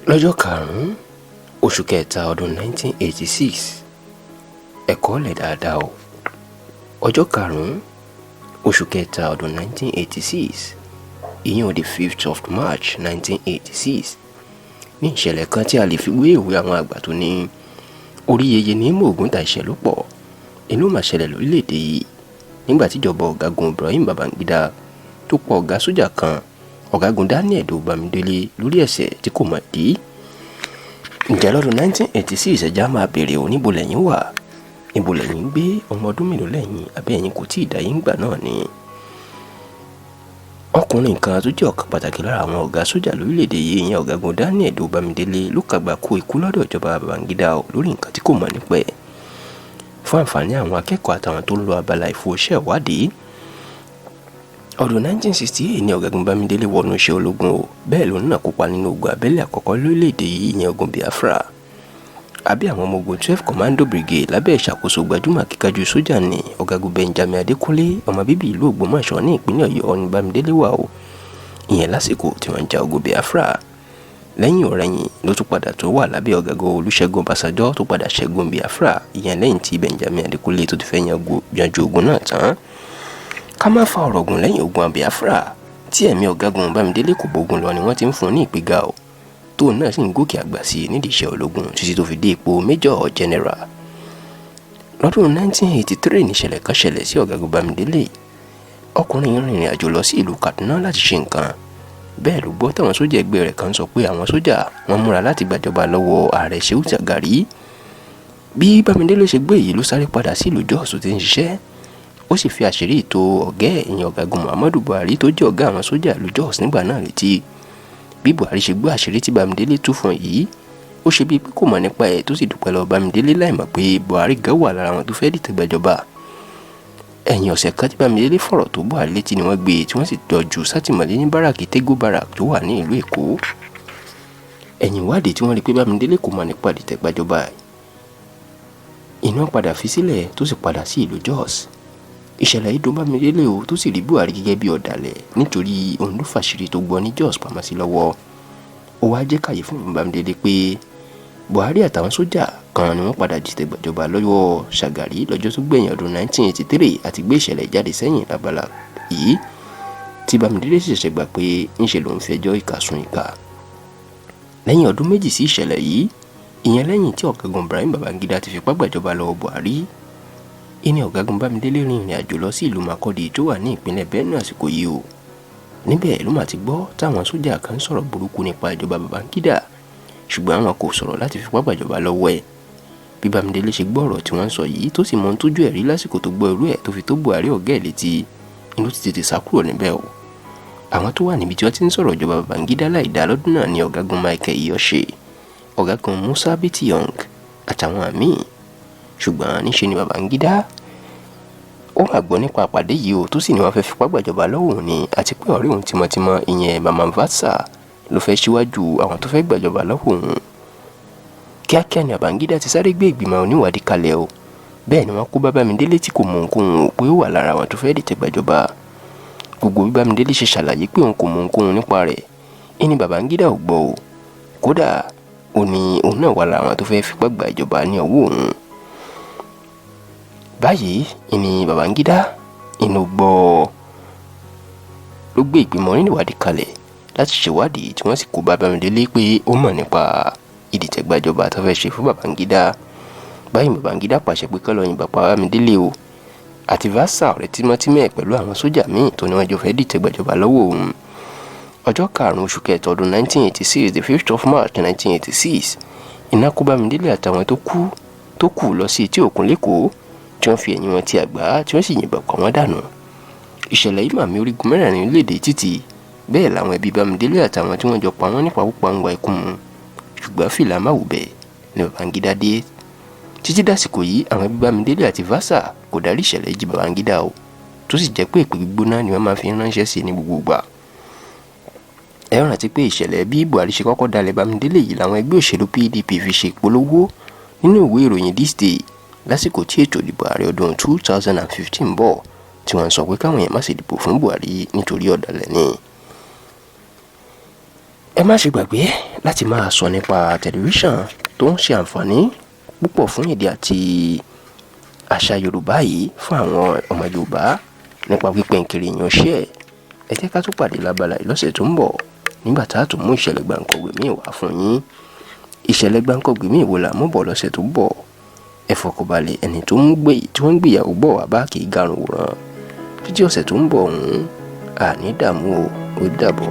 lọ́jọ́ karùn-ún oṣù kẹta ọdún 1986 ẹ̀kọ́ lẹ̀ dáadáa o. ọjọ́ karùn-ún oṣù kẹta ọdún 1986 ìyẹn the 5th of March 1986 ní ìṣẹ̀lẹ̀ kan tí a lè fi wé ìwé àwọn àgbà tó ní orí yeye ní mògùn ta ìṣẹ̀lú pọ̀ inú mà ṣẹlẹ̀ lórílẹ̀‐èdè yìí nígbà tíjọba ọ̀gágun Ibrahim Babangida tó pa ọ̀gá sójà kan ọ̀gágun Daniel Bámidélé lórí ẹ̀ṣẹ̀ tí kò mọ̀ dí. ǹjẹ́ lọ́dún 1986 ẹja máa béèrè ò níbo lẹ́yìn wà níbo lẹ́yìn ń gbé ọmọ ọdún mélòó lẹ́yìn àbí ẹ̀yin kò tí ì dáyé ńgbà náà ni. ọkùnrin kan tó jẹ́ ọ̀kan pàtàkì lára àwọn ọ̀gá sójà lórílẹ̀‐èdè yìí ìyẹn ọ̀gágun Daniel Bámidélé ló kàgbà kó ikú lọ́dọ̀ ìjọba Babangida lórí nǹkan tí kò mọ̀ nípa ẹ̀. fún àǹfààní àwọn akẹ́kọ̀ọ́ àtàwọn tó ń lo abala ìfowóṣẹ́ ìwádìí ọdún 1968 ní ọ̀gágun Bámidélé wọnú iṣẹ́ ológun o bẹ́ẹ̀ lòun náà kópa nínú ogun abẹ́lé àkọ́kọ́ lórílẹ̀‐èdè yìí ìyẹn ogun Biafra àbí àwọn ọmọ ogun 12 Commando Brigade lábẹ́ ìṣàkóso gbajúmọ̀ akíkanjú sójà ní ọ̀gágun Benjamin Adékúnlé ọmọ bíbí ìlú Ògbómọ̀ṣọ́ ní ìpínlẹ̀ Ọ̀yọ́ ní Bámidélé wà o ìyẹn lásìkò tí wọ́n ń ja ogun Biafra lẹ́yìn ọ̀rẹ́yìn ló tún padà tó wà lábẹ́ ọ̀gágun Olúṣẹ́gun Ọbásanjọ́ tó padà ṣẹ́gun Biafra ìyẹn lẹ́yìn tí Benjamin Adékúnlé tó ti fẹ́ yanjú ogun náà tán. ká má fa ọ̀rọ̀ gùn lẹ́yìn ogun Biafra tí ẹ̀mí ọ̀gágun Bámidélé kò bógun lọ ni wọ́n ti ń fún ní ìgbéga o tóun náà sì ń gòkè àgbà sí i nídìí iṣẹ́ ológun títí tó fi dé ipò Major General. lọ́dún 1983 níṣẹ̀lẹ̀ kan ṣẹlẹ̀ sí ọ̀gágun Bámidélé ọkùnrin rìnrìn àjò lọ sí ìlú Kaduna láti ṣe nǹkan bẹ́ẹ̀ ló gbọ́ táwọn sójà ẹgbẹ́ rẹ̀ kan sọ pé àwọn sójà wọn múra láti gbàjọba lọ́wọ́ ààrẹ Shehu Shagari. bí Bámidélé ṣe gbé èyí ló sáré padà sí ìlú Jos tó ti ń ṣiṣẹ́ ó sì fi àṣírí ètò ọ̀gá ìyẹn ọ̀gágun Muhammadu Buhari tó jẹ́ ọ̀gá àwọn sójà ìlú Jos nígbà náà létí. bí Buhari ṣe gbọ́ àṣírí tí Bámidélé tú fún yìí ó ṣe bíi pé kò mọ̀ nípa ẹ̀ tó sì dúpẹ́ lọ Bámidélé láìmọ̀ pé Buhari gan wà lára àwọn tó fẹ́ dìtẹ̀ gbàjọba. ẹ̀yìn ọ̀sẹ̀ kan tí Bámidélé fọ̀rọ̀ tó Buhari létí ni wọ́n gbé tí wọ́n sì tọ́jú sátìmọ́lé ní báràkì Tego Barrack tó wà ní ìlú Èkó. ẹ̀yìn ìwádìí tí wọ́n rí pé Bámidélé kò mọ̀ nípa dìtẹ̀ gbàjọba iná padà fi sílẹ̀ tó sì padà sí ìlú Jos. ìṣẹ̀lẹ̀ yìí dùn Bámidélé o tó sì rí Buhari gẹ́gẹ́ bí ọ̀dàlẹ̀ nítorí òun ló fàṣírí tó gbọ́ ní Jos pamọ́ sí lọ́wọ́. ó wá jẹ́ kàyé fún Bámidélé pé Buhari àtàwọn sójà kan ni wọ́n padà dìtẹ̀ gbàjọba lọ́wọ́ Shagari lọ́jọ́ tó gbẹ̀yìn ọdún 1983 àti gbé ìṣẹ̀lẹ̀ jáde sẹ́yìn lábala yìí tí Bámidélé ṣẹ̀ṣẹ̀ gbà pé ńṣe lòun fẹjọ́ ìkà sùn ìkà. lẹ́yìn ọdún méjì sí ìṣẹ̀lẹ̀ yìí ìyẹn lẹ́yìn tí ọ̀gágun Ibrahim Babangida ti fipá gbàjọba lọ́wọ́ Buhari ìní ọ̀gágun Bámidélé rin ìrìn àjò lọ sí ìlú Makurdi tó wà ní ìpínlẹ̀ Benue àsìkò yìí o. níbẹ̀ ló mà ti gbọ́ táwọn sójà kan sọ̀rọ̀ burúkú nípa ìjọba Babangida ṣùgbọ́n àwọn kò sọ̀rọ̀ láti fipá gbàjọba lọ́wọ́ ẹ̀. bí Bámidélé ṣe gbọ́ ọ̀rọ̀ tí wọ́n ń sọ yìí tó sì mọ ohun tójú ẹ̀ rí lásìkò tó gbọ́ irú ẹ̀ tó fi tó Buhari ọ̀gá ẹ̀ létí inú ti tètè sá kúrò níbẹ̀ o. àwọn tó wà níbi tí wọ́n ti ń sọ̀rọ̀ ìjọba Babangida láìdá lọ́dún náà ni ọ̀gágun Michael Iyoshe ọ̀gágun Musa Bitti-Young àtàwọn míì ṣùgbọ́n níṣe ni Babangida ó wà gbọ́ nípa àpàdé yìí o tó sì ní wọ́n fẹ́ fipá gbàjọba lọ́wọ́ òun ni àti pé ọ̀rẹ́ òun tímọ́tímọ́ ìyẹn Mama Vatsa ló fẹ́ síwájú àwọn tó fẹ́ gbàjọba lọ́wọ́ òun. kíákíá ni Babangida ti sáré gbé ìgbìmọ̀ oníwádìí kalẹ̀ o bẹ́ẹ̀ ni wọ́n kó bá Bámidélé tí kò mọ ohunkóhun o pé ó wà lára àwọn tó fẹ́ dìtẹ̀ gbàjọba. gbogbo bí Bámidélé ṣe ṣàlàyé pé òun kò mọ ohunkóhun nípa rẹ̀ ẹni Babangida ò gbọ́ o kódà ó ní òun náà wà lára àwọn tó fẹ́ fipá gbàjọba ní ọwọ́ òun. báyìí ìní Babangida inú gbọ́ ló gbé ìgbìmọ̀ oníwádìí kalẹ̀ láti ṣèwádìí tí wọ́n sì kó bá Bámidélé pé ó mọ̀ nípa ìdìtẹ̀gbàjọba tó fẹ́ ṣe fún Babangida. báyìí Babangida pàṣẹ pé kó lọ yìnbọn pa Bámidélé o àti Vatsa ọ̀rẹ́ tímọ́tímọ́ pẹ̀lú àwọn sójà míì tó ní wọ́n jọ fẹ́ dìtẹ̀gbàjọba lọ́wọ́ òun. ọjọ́ karùn-ún oṣù kẹta ọdún 1986 the 5th of March 1986 iná kó Bámidélé àtàwọn tó kù lọ sí etí òkun lẹ́kọ̀ọ́ tí wọ́n fi ẹ̀yìn wọn ti àgbá tí wọ́n sì yìnbọn pa wọ́n dànù. ìṣẹ̀lẹ̀ yìí màmí orígun mẹ́rẹ̀ẹ̀rin lédè títì bẹ́ẹ̀ làwọn ẹbí Bámidélé àtàwọn tí wọ́n jọ pa wọ́n nípa púpọ̀ ń wa ikú mu ṣùgbọ́n fìlà máa wù bẹ́ẹ̀ ni Babangida dé. títí dàsìkò yìí àwọn ẹbí Bámidélé àti Vatsa kò dárí ìṣẹ̀lẹ̀ jí Babangida o tó sì jẹ́ pé èpè gbígbóná ni wọ́n máa fi ránṣẹ́ sí ní gbogbo ìgbà. ẹ rántí pé ìṣẹ̀lẹ̀ bí Buhari ṣe kọ́kọ́ dalẹ̀ Bámidélé yìí làwọn ẹgbẹ́ òṣèlú PDP fi ṣe ìpolówó nínú ìwé ìròyìn This Day lásìkò tí ètò ìdìbò ààrẹ ọdún 2015 bọ̀ tí wọ́n sọ pé káwọn èèyàn má ṣe dìbò fún Buhari nítorí ọ̀dàlẹ̀ ni. ẹ má ṣe gbàgbé láti máa sọ nípa tẹlifíṣàn tó ń ṣe àǹfààní púpọ̀ fún èdè àti àṣà Yorùbá yìí fún àwọn ọmọ Yorùbá nípa pípẹ́ nkiri ìyanṣẹ́ ẹ̀. Ẹ jẹ́ ká tún pàdé lábala yìí lọ́sẹ̀ tó ń bọ̀ nígbà tá a tún mú ìṣẹ̀lẹ̀ gbàǹkọ̀gbè míì wá fún yín. Ìṣẹ̀lẹ̀ gbàǹkọ̀gbè míì wo là mú bọ̀ lọ́sẹ̀ tó ń bọ̀? Ẹ fọkànbalẹ̀, ẹni tí wọ́n ń gbìyàwó bọ̀ wá bá kì í garùn wòran. Títí ọ̀sẹ̀ tó ń bọ̀ ọ̀hún, àní dààmú o, ó dàbọ̀.